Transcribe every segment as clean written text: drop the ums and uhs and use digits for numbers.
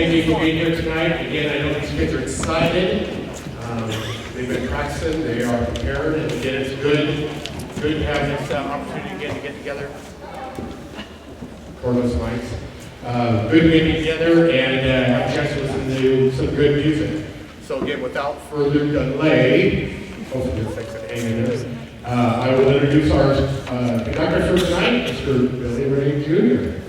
thank you for being here tonight. Again, I know these kids are excited. They've been practicing, they are prepared, and again, it's good to have this opportunity again to get together for those nights. Good to get together and have a chance to listen to some good music. So again, without further delay, hopefully this thing's hang in there. I will introduce our conductor for tonight, Mr. Billy Ray Jr.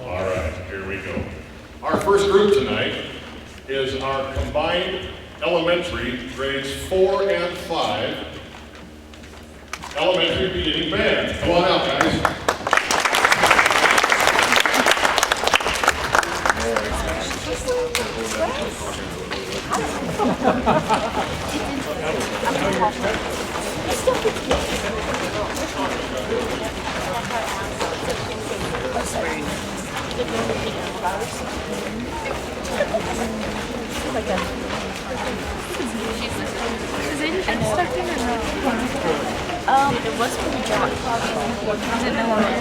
All right, here we go. Our first group tonight is our combined elementary grades 4 and 5 elementary beginning band. Come on out, guys. Is anything stuck in or no? It was pretty dry. Is it no longer?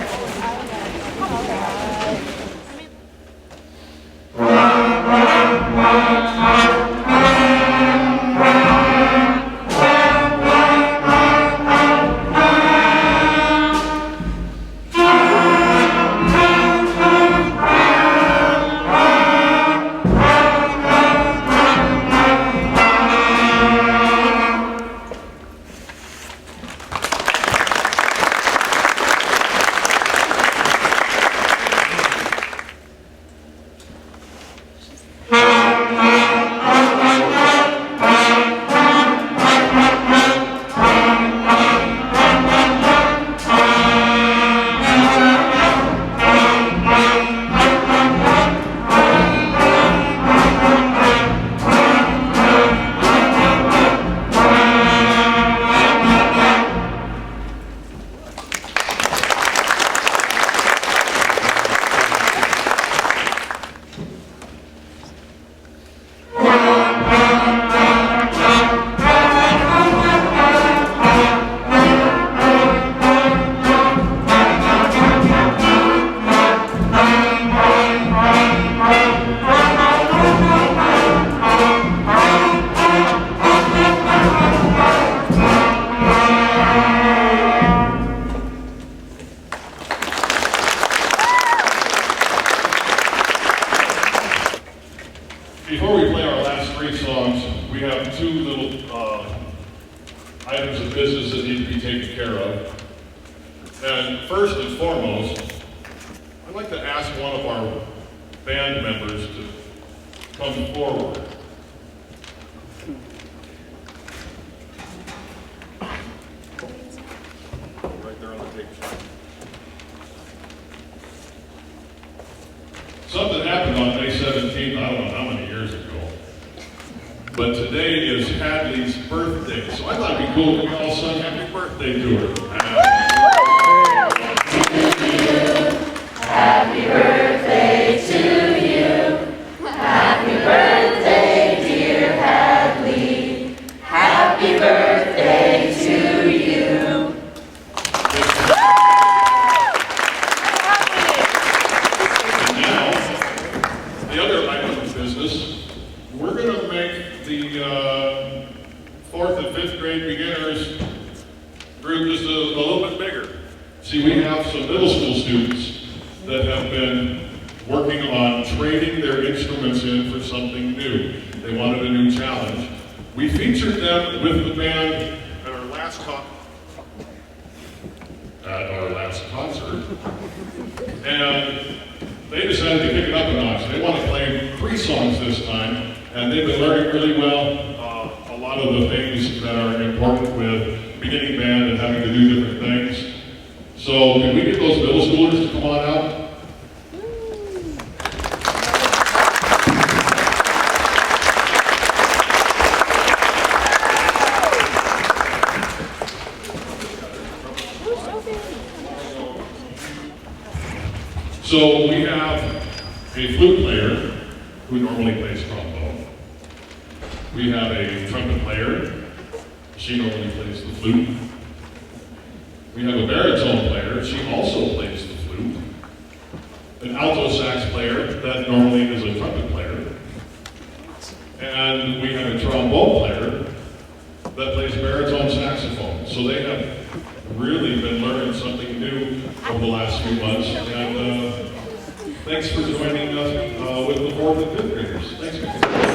Before we play our last 3 songs, we have 2 little items of business that need to be taken care of. And first and foremost, I'd like to ask one of our band members to come forward. Right there on the tape sheet. Something happened on May 17th, I don't know how many years ago. But today is Hadley's birthday, so I thought it'd be cool if we all sung happy birthday to her. Happy birthday to you. Happy birthday, dear Hadley. Happy birthday to you. And now, the other item of business, we're going to make the 4th and 5th grade beginners group just a little bit bigger. See, we have some middle school students that have been working on trading their instruments in for something new. They wanted a new challenge. We featured them with the band at our last concert, and they decided to pick it up a notch. They want to play 3 songs this time, and they've been learning really well a lot of the things that are important with beginning band and having to do different things. So can we get those middle schoolers to come on out? So we have a flute player who normally plays trombone. We have a trumpet player. She normally plays the flute. We have a baritone player. She also plays the flute. An alto sax player that normally is a trumpet player. And we have a trombone player that plays baritone saxophone. So they have really been learning something new over the last few months. And thanks for joining us with the 4th and 5th graders. Thanks, guys.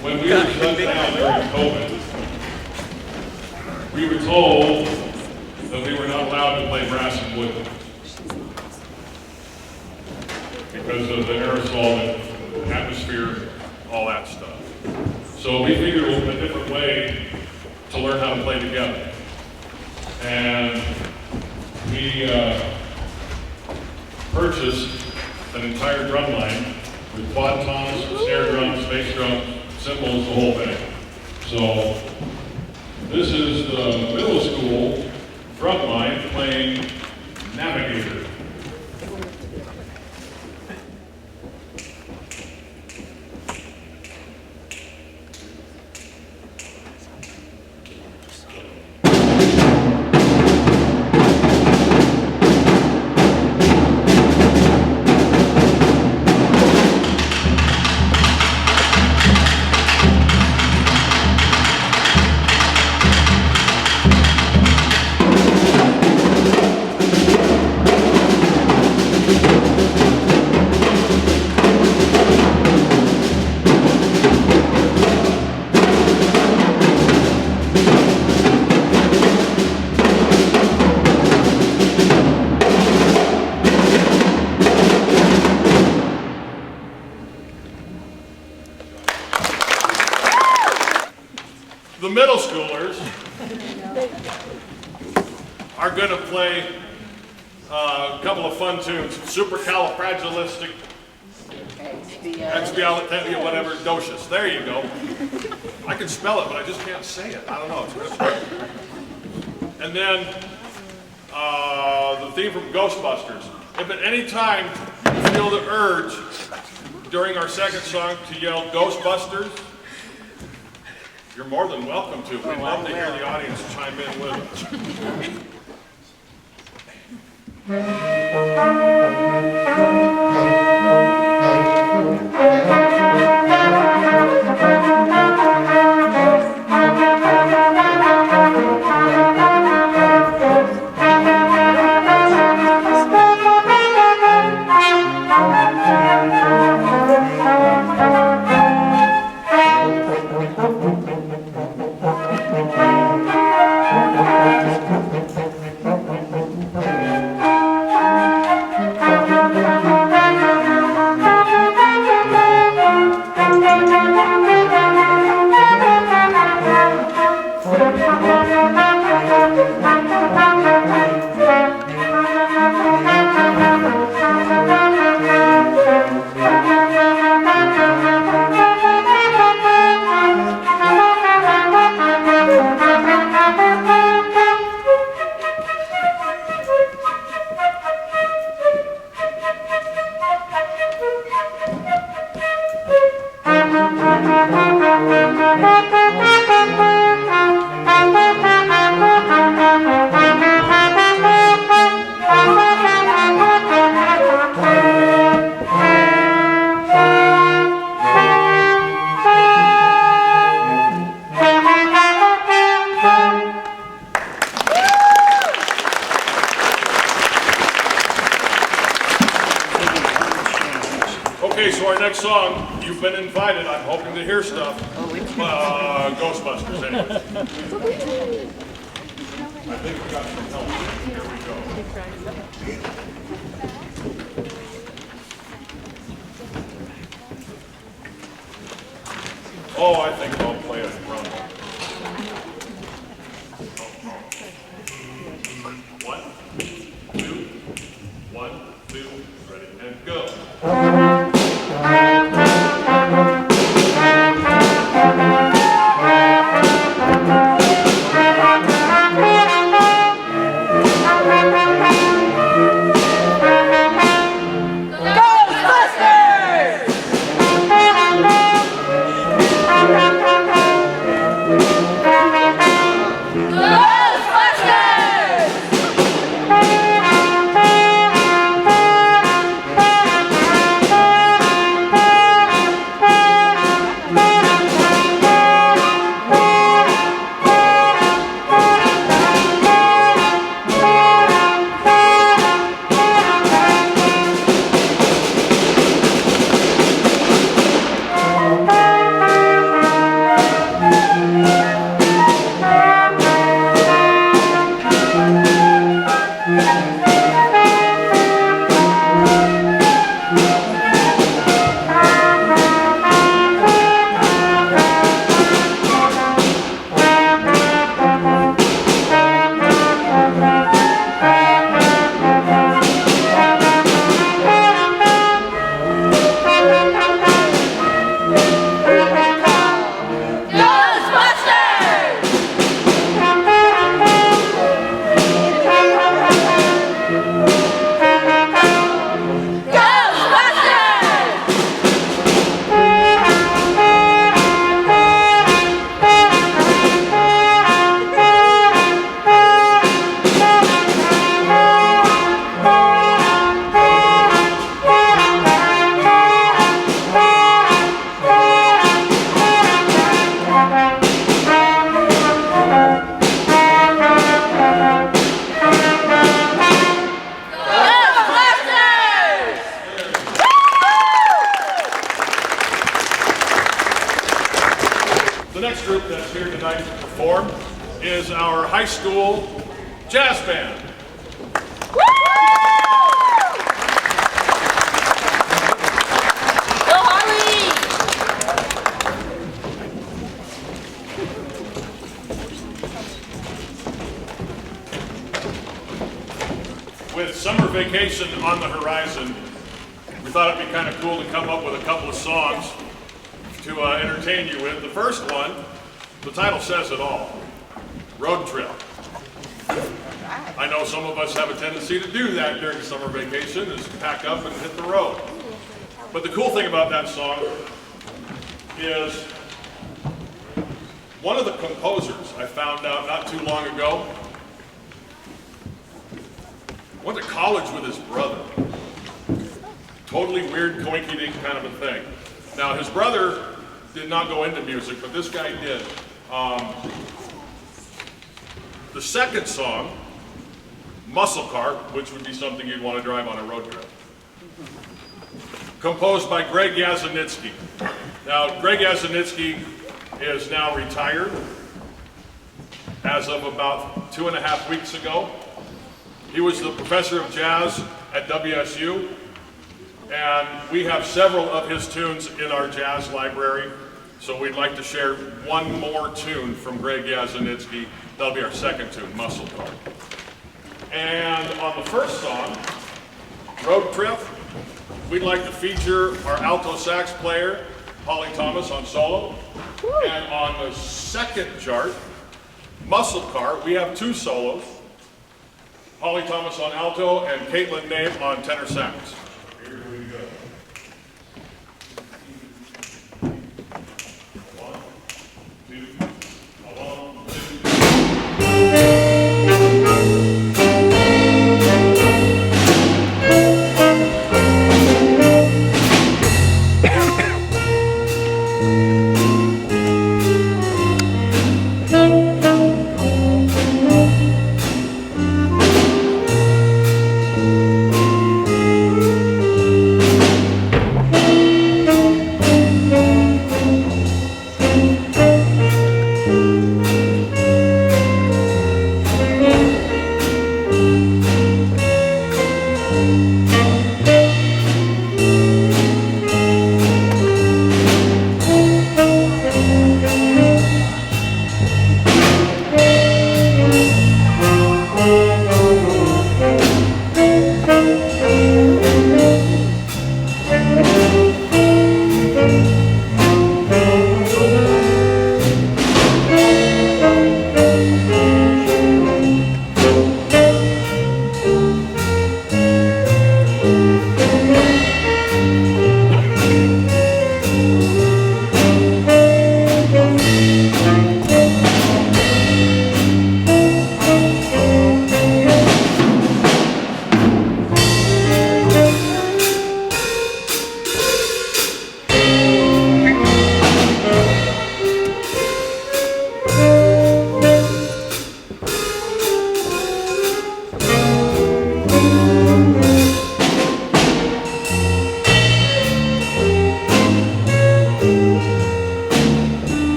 When we were shut down during COVID, we were told that we were not allowed to play brass and wood because of the aerosol, the atmosphere, all that stuff. So we figured a different way to learn how to play together. And we purchased an entire drum line with quad toms, snare drums, bass drums, cymbals, the whole thing. So this is the middle school drum line playing Navigator. The middle schoolers are going to play a couple of fun tunes. Supercalifragilistic, expialitatia, whatever, docious. There you go. I can spell it, but I just can't say it. I don't know. It's really hard. And then the theme from Ghostbusters. If at any time you feel the urge during our second song to yell Ghostbusters, you're more than welcome to. We'd love to hear the audience chime in with us. Okay, so our next song, you've been invited. I'm hoping to hear stuff. Ghostbusters, anyway. I think we got some help. Here we go. Oh, I think I'll play it from. 1, 2, 1, 2, ready, and go. The next group that's here tonight to perform is our high school jazz band. Go Harley! With summer vacation on the horizon, we thought it'd be kind of cool to come up with a couple of songs to entertain you with. The first one, the title says it all, Road Trip. I know some of us have a tendency to do that during summer vacation, is pack up and hit the road. But the cool thing about that song is one of the composers I found out not too long ago went to college with his brother. Totally weird, coinky-dink kind of a thing. Now, his brother did not go into music, but this guy did. The second song, Muscle Car, which would be something you'd want to drive on a road trip, composed by Greg Yazanitsky. Now, Greg Yazanitsky is now retired, as of about 2.5 weeks ago. He was the professor of jazz at WSU, and we have several of his tunes in our jazz library, so we'd like to share one more tune from Greg Yazanitsky. That'll be our second tune, Muscle Car. And on the first song, Road Trip, we'd like to feature our alto sax player, Holly Thomas, on solo. And on the second chart, Muscle Car, we have two solos. Holly Thomas on alto and Caitlin Nave on tenor sax. Here we go. 1, 2, 1, 2.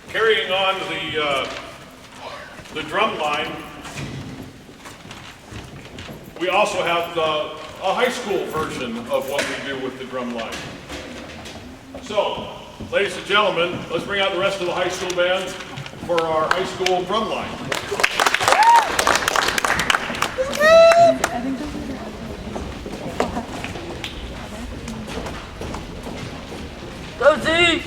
Carrying on the drum line, we also have a high school version of what we do with the drum line. So, ladies and gentlemen, let's bring out the rest of the high school band for our high school drum line. Go Zeke!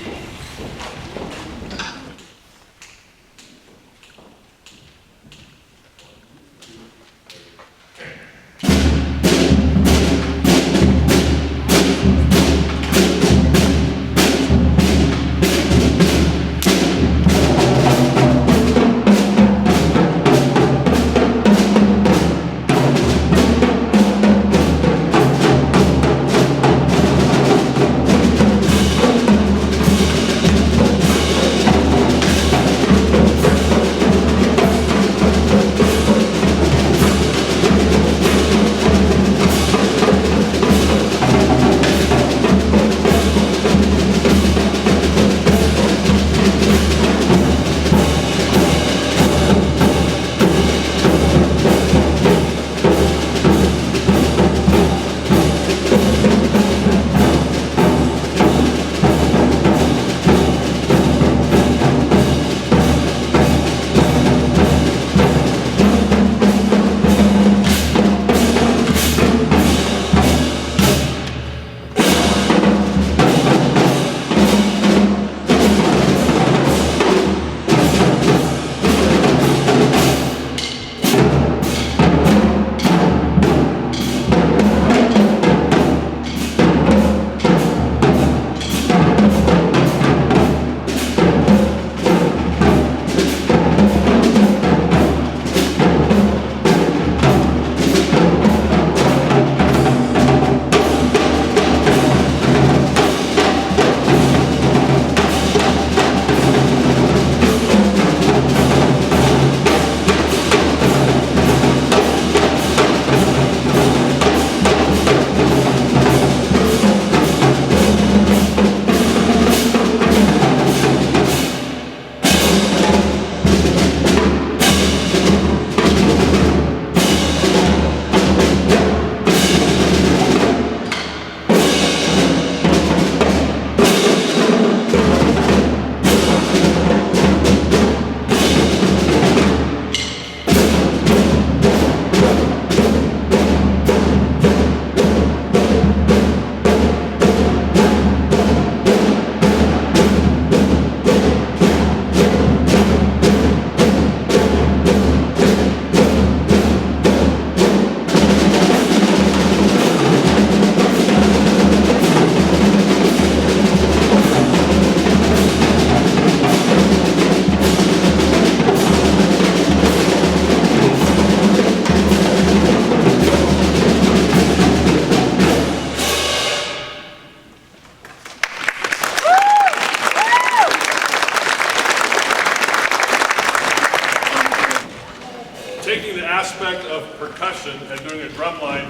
taking the aspect of percussion and doing a drum line,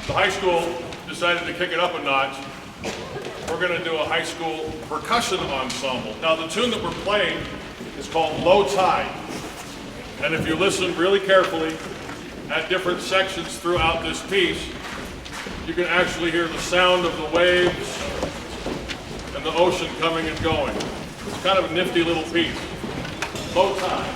the high school decided to kick it up a notch. We're going to do a high school percussion ensemble. Now the tune that we're playing is called Low Tide. And if you listen really carefully at different sections throughout this piece, you can actually hear the sound of the waves and the ocean coming and going. It's kind of a nifty little piece. Low Tide.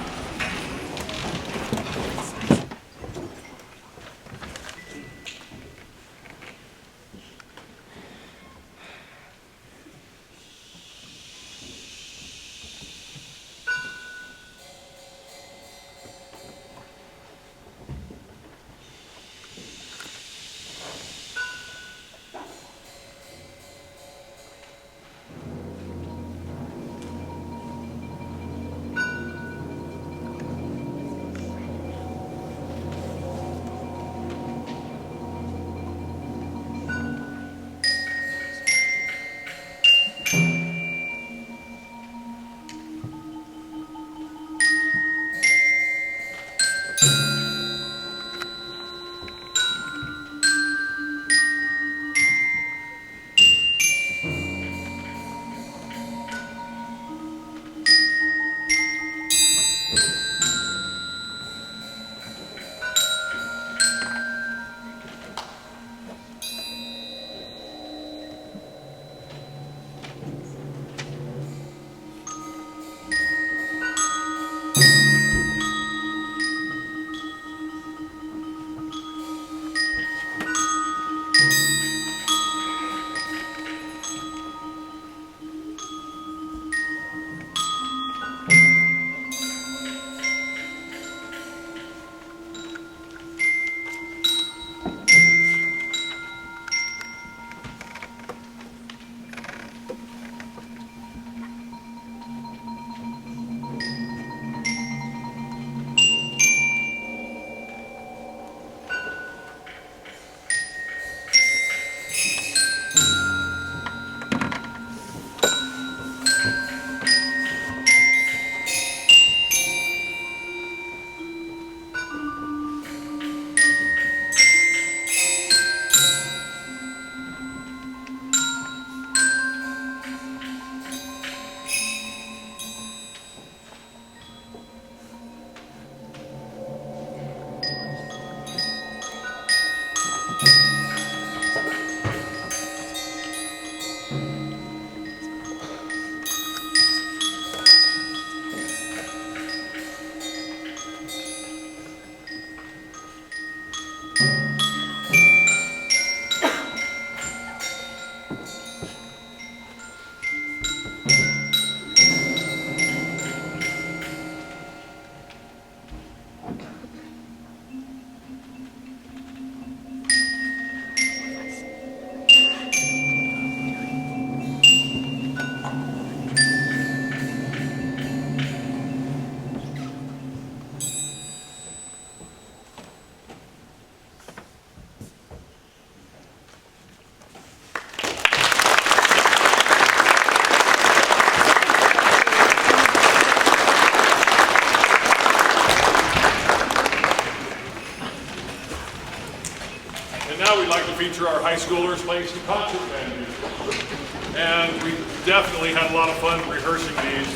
Now we'd like to feature our high schoolers playing some concert band music. And we definitely had a lot of fun rehearsing these.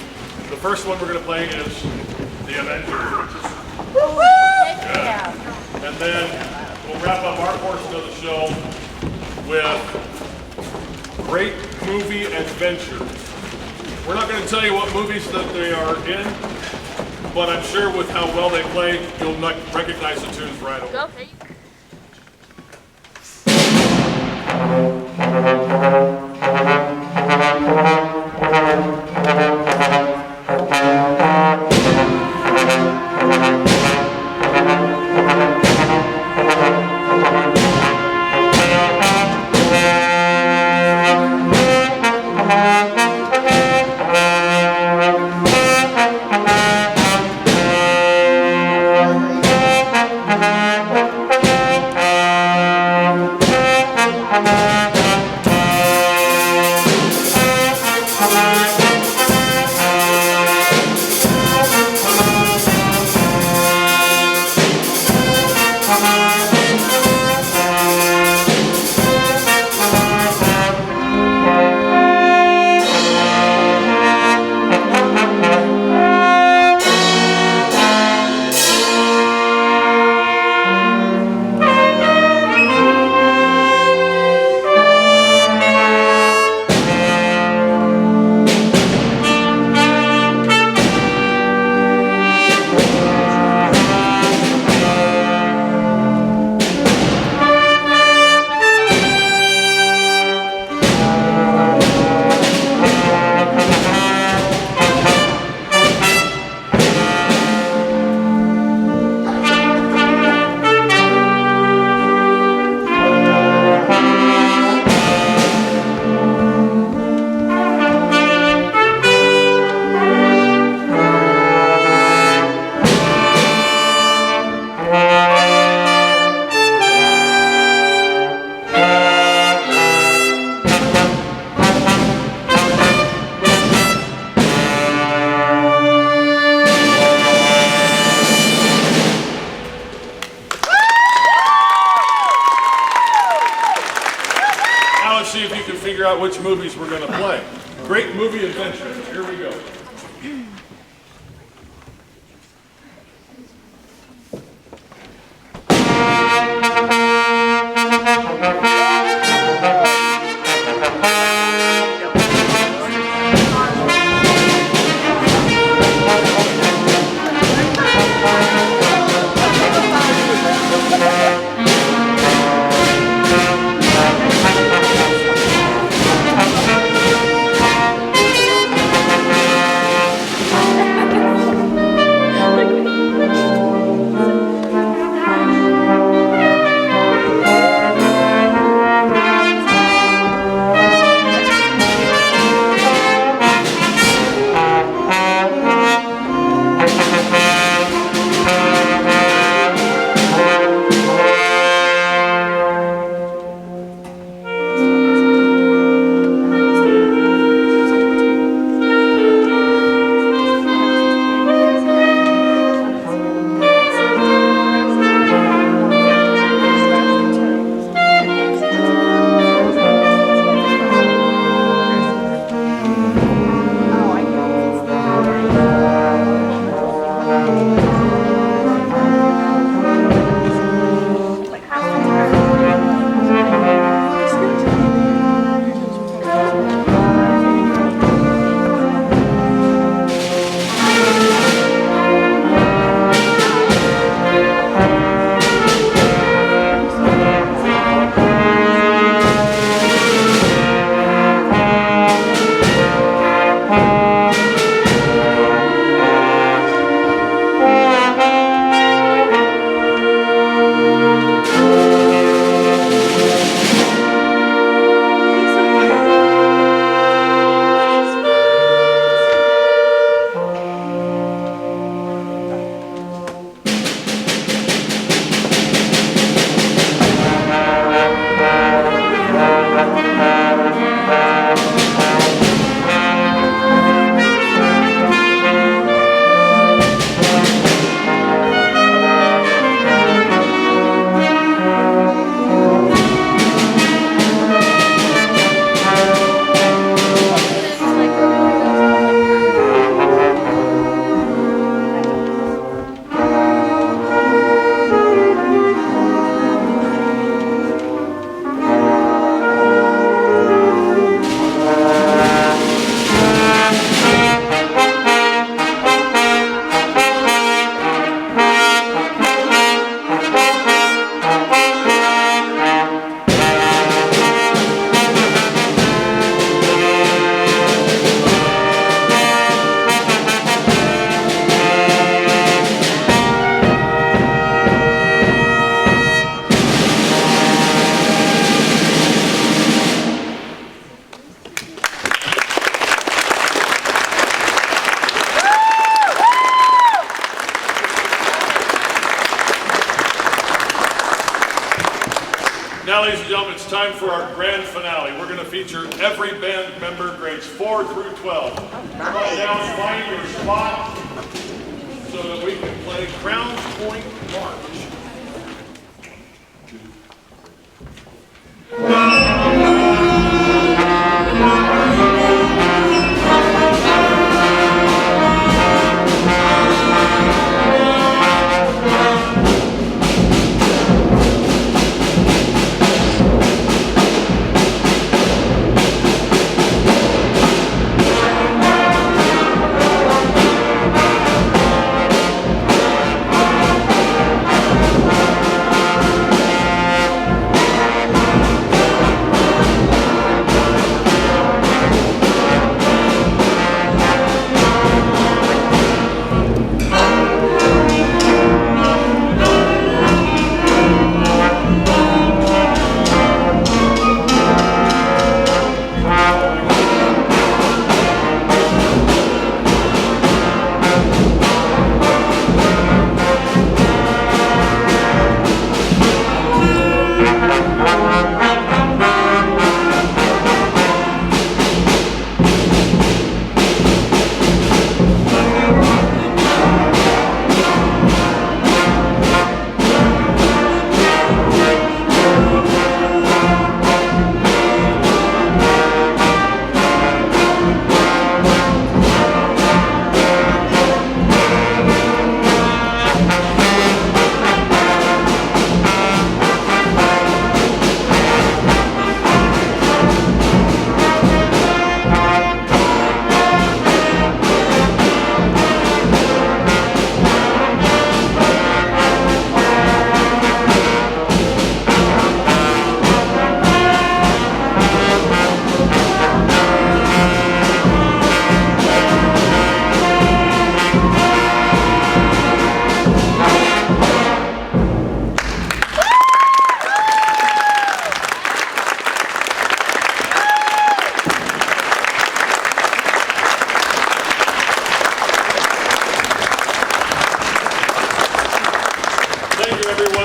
The first one we're going to play is The Avengers. Yeah. And then we'll wrap up our portion of the show with great movie adventures. We're not going to tell you what movies that they are in, but I'm sure with how well they play, you'll recognize the tunes right away. Go. See if you can figure out which movies we're going to play. Great movie adventure. Here we go. Now, ladies and gentlemen, it's time for our grand finale. We're going to feature every band member, grades 4 through 12. Come on down, find your spot so that we can play Crown Point March.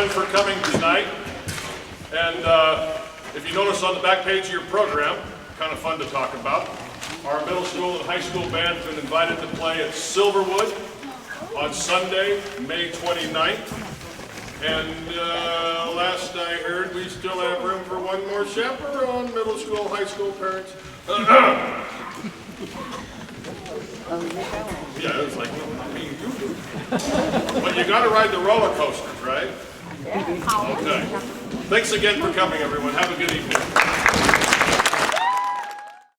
everyone for coming tonight. And if you notice on the back page of your program, kind of fun to talk about, our middle school and high school band has been invited to play at Silverwood on Sunday, May 29th. And last I heard, we still have room for one more chaperone, middle school, high school parents. Yeah, it's like, but you got to ride the roller coasters, right? Okay. Thanks again for coming, everyone. Have a good evening.